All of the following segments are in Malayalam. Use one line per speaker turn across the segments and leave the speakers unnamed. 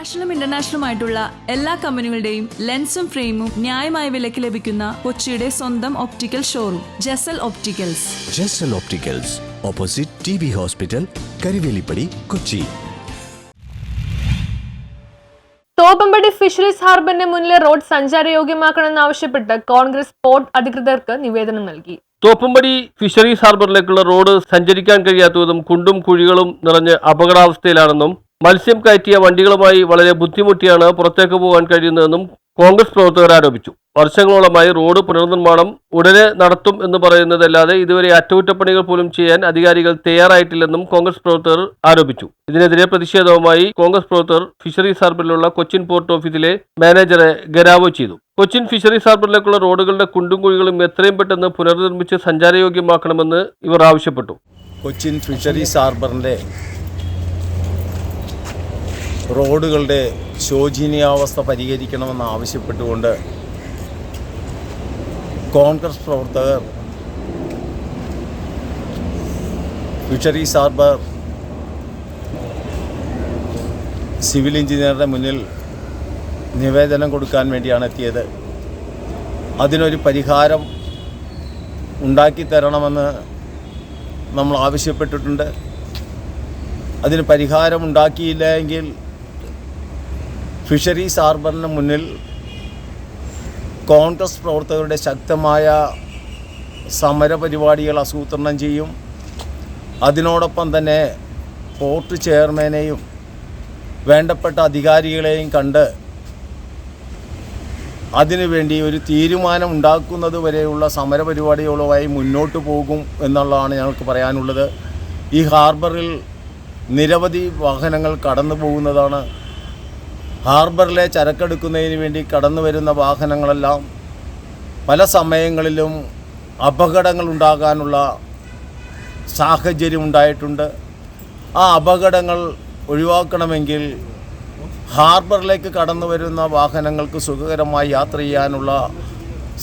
നാഷണലും ഇന്റർനാഷണലുമായിട്ടുള്ള എല്ലാ കമ്പനികളുടെയും ലെൻസും ഫ്രെയിമും ന്യായമായ വിലയ്ക്ക് ലഭിക്കുന്ന കൊച്ചിയുടെ സ്വന്തം optical showroom Jesal opticals.
Jesal opticals, opposite TB hospital, Karivelippadi, Kochi.
Thoppumpady fisheries ഹാർബറിന് മുന്നിലെ റോഡ് സഞ്ചാരയോഗ്യമാക്കണമെന്നാവശ്യപ്പെട്ട് കോൺഗ്രസ് പോർട്ട് അധികൃതർക്ക് നിവേദനം നൽകി.
തോപ്പമ്പടി ഫിഷറീസ് ഹാർബറിലേക്കുള്ള റോഡ് സഞ്ചരിക്കാൻ കഴിയാത്തതും കുണ്ടും കുഴികളും നിറഞ്ഞ് അപകടാവസ്ഥയിലാണെന്നും മത്സ്യം കയറ്റിയ വണ്ടികളുമായി വളരെ ബുദ്ധിമുട്ടിയാണ് പുറത്തേക്ക് പോകാൻ കഴിയുന്നതെന്നും കോൺഗ്രസ് പ്രവർത്തകർ ആരോപിച്ചു. വർഷങ്ങളോളമായി റോഡ് പുനർനിർമ്മാണം ഉടനെ നടത്തും എന്ന് പറയുന്നതല്ലാതെ ഇതുവരെ അറ്റകുറ്റപ്പണികൾ പോലും ചെയ്യാൻ അധികാരികൾ തയ്യാറായിട്ടില്ലെന്നും കോൺഗ്രസ് പ്രവർത്തകർ ആരോപിച്ചു. ഇതിനെതിരെ പ്രതിഷേധവുമായി കോൺഗ്രസ് പ്രവർത്തകർ ഫിഷറീസ് ഹാർബറിലുള്ള കൊച്ചിൻ പോർട്ട് ഓഫീസിലെ മാനേജറെ ഗരാവോ ചെയ്തു. കൊച്ചിൻ ഫിഷറീസ് ഹാർബറിലേക്കുള്ള റോഡുകളുടെ കുണ്ടും കുഴികളും എത്രയും പെട്ടെന്ന് പുനർനിർമ്മിച്ച് സഞ്ചാരയോഗ്യമാക്കണമെന്ന് ഇവർ ആവശ്യപ്പെട്ടു.
കൊച്ചിൻ ഫിഷറീസ് ഹാർബറിൻ്റെ റോഡുകളുടെ ശോചനീയാവസ്ഥ പരിഹരിക്കണമെന്ന് ആവശ്യപ്പെട്ടുകൊണ്ട് കോൺഗ്രസ് പ്രവർത്തകർ ഫിഷറീസ് ഹാർബർ സിവിൽ എഞ്ചിനീയറുടെ മുന്നിൽ നിവേദനം കൊടുക്കാൻ വേണ്ടിയാണ് എത്തിയത്. അതിനൊരു പരിഹാരം ഉണ്ടാക്കിത്തരണമെന്ന് നമ്മൾ ആവശ്യപ്പെട്ടിട്ടുണ്ട്. അതിന് പരിഹാരം ഉണ്ടാക്കിയില്ല എങ്കിൽ ഫിഷറീസ് ഹാർബറിന് മുന്നിൽ കോൺഗ്രസ് പ്രവർത്തകരുടെ ശക്തമായ സമരപരിപാടികൾ ആസൂത്രണം ചെയ്യും. അതിനോടൊപ്പം തന്നെ പോർട്ട് ചെയർമാനെയും വേണ്ടപ്പെട്ട അധികാരികളെയും കണ്ട് അതിനുവേണ്ടി ഒരു തീരുമാനം ഉണ്ടാക്കുന്നത് വരെയുള്ള സമരപരിപാടികളുമായി മുന്നോട്ട് പോകും എന്നുള്ളതാണ് ഞങ്ങൾക്ക് പറയാനുള്ളത്. ഈ ഹാർബറിൽ നിരവധി വാഹനങ്ങൾ കടന്നു പോകുന്നതാണ്. ഹാർബറിലെ ചരക്കെടുക്കുന്നതിന് വേണ്ടി കടന്നു വരുന്ന വാഹനങ്ങളെല്ലാം പല സമയങ്ങളിലും അപകടങ്ങൾ ഉണ്ടാകാനുള്ള സാഹചര്യം ഉണ്ടായിട്ടുണ്ട്. ആ അപകടങ്ങൾ ഒഴിവാക്കണമെങ്കിൽ ഹാർബറിലേക്ക് കടന്നു വരുന്ന വാഹനങ്ങൾക്ക് സുഖകരമായി യാത്ര ചെയ്യാനുള്ള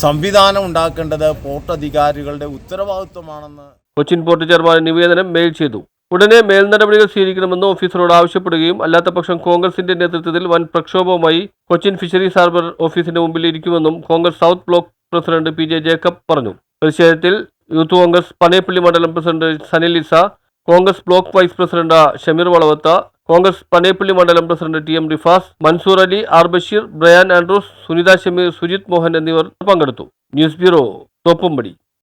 സംവിധാനം ഉണ്ടാക്കേണ്ടത് പോർട്ട് അധികാരികളുടെ ഉത്തരവാദിത്വമാണെന്ന്
കൊച്ചിൻ പോർട്ട് ചെയർമാൻ നിവേദനം മെയിൽ ചെയ്തു. ഉടനെ മേൽനടപടികൾ സ്വീകരിക്കണമെന്ന് ഓഫീസറോട് ആവശ്യപ്പെടുകയും അല്ലാത്തപക്ഷം കോൺഗ്രസിന്റെ നേതൃത്വത്തിൽ വൻ പ്രക്ഷോഭവുമായി കൊച്ചിൻ ഫിഷറീസ് ഹാർബർ ഓഫീസിന്റെ മുമ്പിൽ ഇരിക്കുമെന്നും Congress south block president PJ Jacob പറഞ്ഞു. പ്രതിഷേധത്തിൽ യൂത്ത് കോൺഗ്രസ് പനേപ്പള്ളി മണ്ഡലം president Sanilisa, Congress block vice president Shameer Valavath, Congress Panappally മണ്ഡലം president TM Rifas, Mansoor Ali, R Basheer, Bryan Andrews, Sunitha Shameer, Sujith Mohan എന്നിവർ പങ്കെടുത്തു. News bureau, Thoppumpady.